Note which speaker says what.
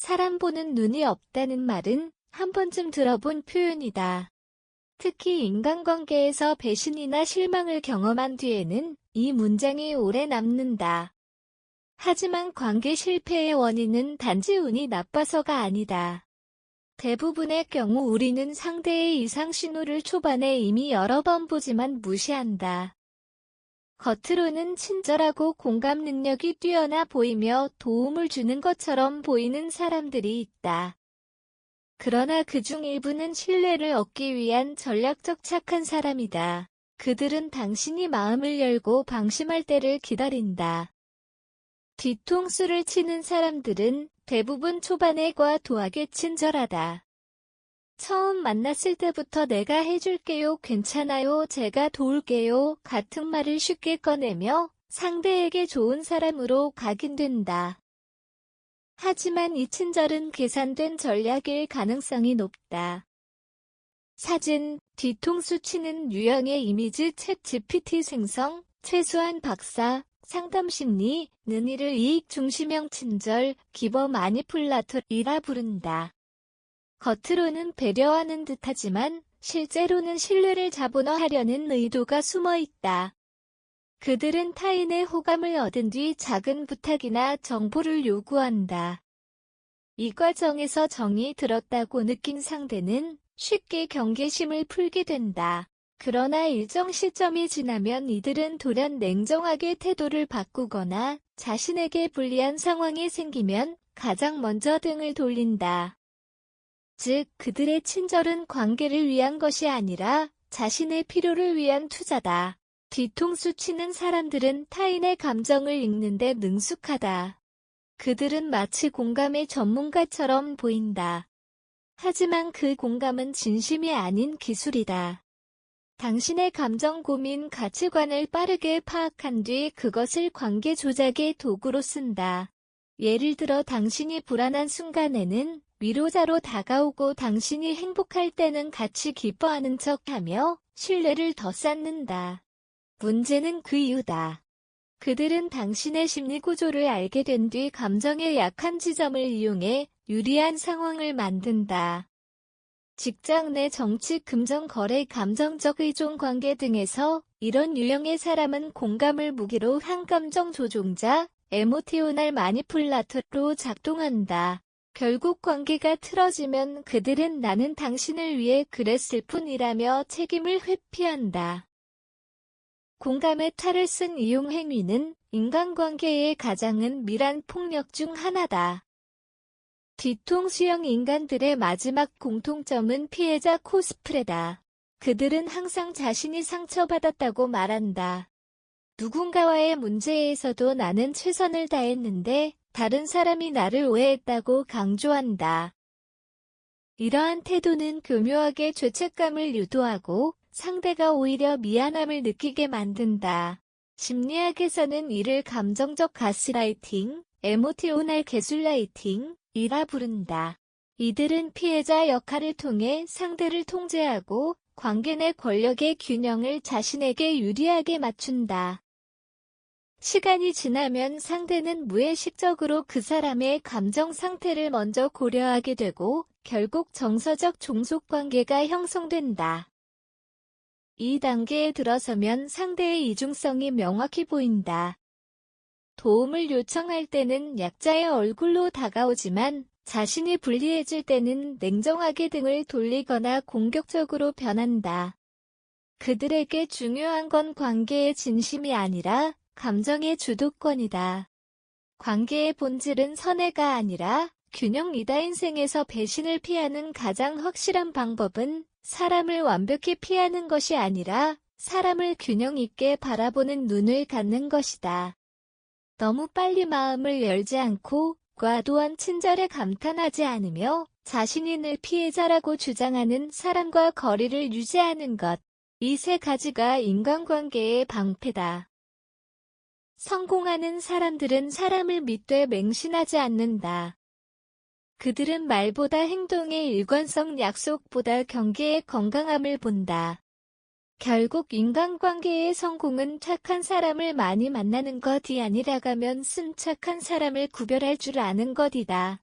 Speaker 1: 사람 보는 눈이 없다는 말은 한 번쯤 들어본 표현이다. 특히 인간관계에서 배신이나 실망을 경험한 뒤에는 이 문장이 오래 남는다. 하지만 관계 실패의 원인은 단지 운이 나빠서가 아니다. 대부분의 경우 우리는 상대의 이상 신호를 초반에 이미 여러 번 보지만 무시한다. 겉으로는 친절하고 공감 능력이 뛰어나 보이며 도움을 주는 것처럼 보이는 사람들이 있다. 그러나 그중 일부는 신뢰를 얻기 위한 전략적 착한 사람이다. 그들은 당신이 마음을 열고 방심할 때를 기다린다. 뒤통수를 치는 사람들은 대부분 초반에 과도하게 친절하다. 처음 만났을 때부터 내가 해줄게요, 괜찮아요, 제가 도울게요 같은 말을 쉽게 꺼내며 상대에게 좋은 사람으로 각인된다. 하지만 이 친절은 계산된 전략일 가능성이 높다. 사진, 뒤통수 치는 유형의 이미지 챗 GPT 생성, 최소한 박사, 상담심리는 이를 이익 중심형 친절, 기버 마니플라터이라 부른다. 겉으로는 배려하는 듯하지만 실제로는 신뢰를 잡아넣으려는 의도가 숨어 있다. 그들은 타인의 호감을 얻은 뒤 작은 부탁이나 정보를 요구한다. 이 과정에서 정이 들었다고 느낀 상대는 쉽게 경계심을 풀게 된다. 그러나 일정 시점이 지나면 이들은 돌연 냉정하게 태도를 바꾸거나 자신에게 불리한 상황이 생기면 가장 먼저 등을 돌린다. 즉, 그들의 친절은 관계를 위한 것이 아니라 자신의 필요를 위한 투자다. 뒤통수 치는 사람들은 타인의 감정을 읽는 데 능숙하다. 그들은 마치 공감의 전문가처럼 보인다. 하지만 그 공감은 진심이 아닌 기술이다. 당신의 감정, 고민, 가치관을 빠르게 파악한 뒤 그것을 관계 조작의 도구로 쓴다. 예를 들어 당신이 불안한 순간에는 위로자로 다가오고 당신이 행복할 때는 같이 기뻐하는 척하며 신뢰를 더 쌓는다. 문제는 그 이유다. 그들은 당신의 심리 구조를 알게 된 뒤 감정의 약한 지점을 이용해 유리한 상황을 만든다. 직장 내 정치, 금전, 거래, 감정적 의존 관계 등에서 이런 유형의 사람은 공감을 무기로 한 감정 조종자, 에모티오널 마니플라터로 작동한다. 결국 관계가 틀어지면 그들은 나는 당신을 위해 그랬을 뿐이라며 책임을 회피한다. 공감의 탈을 쓴 이용 행위는 인간관계의 가장 은밀한 폭력 중 하나다. 뒤통수형 인간들의 마지막 공통점은 피해자 코스프레다. 그들은 항상 자신이 상처받았다고 말한다. 누군가와의 문제에서도 나는 최선을 다했는데 다른 사람이 나를 오해했다고 강조한다. 이러한 태도는 교묘하게 죄책감을 유도하고 상대가 오히려 미안함을 느끼게 만든다. 심리학에서는 이를 감정적 가스라이팅, 에모티오널 게슬라이팅이라 부른다. 이들은 피해자 역할을 통해 상대를 통제하고 관계 내 권력의 균형을 자신에게 유리하게 맞춘다. 시간이 지나면 상대는 무의식적으로 그 사람의 감정 상태를 먼저 고려하게 되고 결국 정서적 종속관계가 형성된다. 이 단계에 들어서면 상대의 이중성이 명확히 보인다. 도움을 요청할 때는 약자의 얼굴로 다가오지만 자신이 불리해질 때는 냉정하게 등을 돌리거나 공격적으로 변한다. 그들에게 중요한 건 관계의 진심이 아니라 감정의 주도권이다. 관계의 본질은 선해가 아니라 균형이다. 인생에서 배신을 피하는 가장 확실한 방법은 사람을 완벽히 피하는 것이 아니라 사람을 균형 있게 바라보는 눈을 갖는 것이다. 너무 빨리 마음을 열지 않고 과도한 친절에 감탄하지 않으며 자신이 늘 피해자라고 주장하는 사람과 거리를 유지하는 것. 이 세 가지가 인간관계의 방패다. 성공하는 사람들은 사람을 믿되 맹신하지 않는다. 그들은 말보다 행동의 일관성, 약속보다 경계의 건강함을 본다. 결국 인간관계의 성공은 착한 사람을 많이 만나는 것이 아니라가면 순 착한 사람을 구별할 줄 아는 것이다.